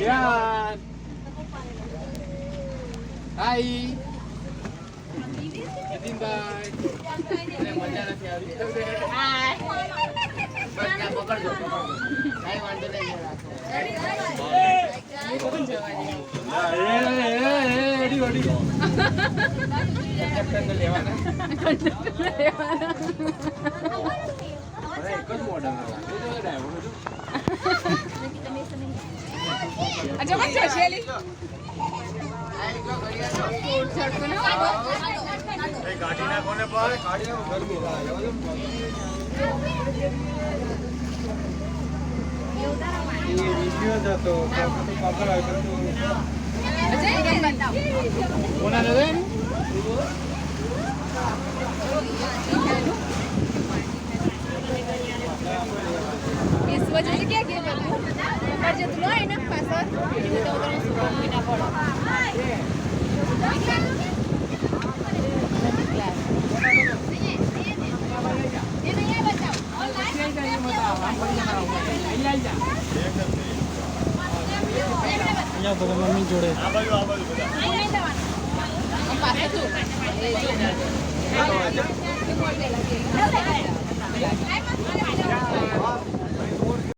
યાર હાય નીતિનભાઈ મજા નથી આવી હાય બસ ક્યાં પકડજો કાઈ વાંધો નહીં એડી ઓડી કંડક્ટર લેવાના એક જ મોડલ अच्छा मत चली गाड़ी ना कोने पर गाड़ी ना गर्मी ये वीडियो था तो पापा आ कर तो अच्छा ये बताओ कोना ले इस वजह से क्या किया जाता है पर जो तुम है ना पासर ये तो उधर सुबह बिना पड़ा ये नहीं है बच्चा ऑनलाइन અહીંયા તો મમ્મી જોડે આ બાજુ બધા પાછો તું એ જો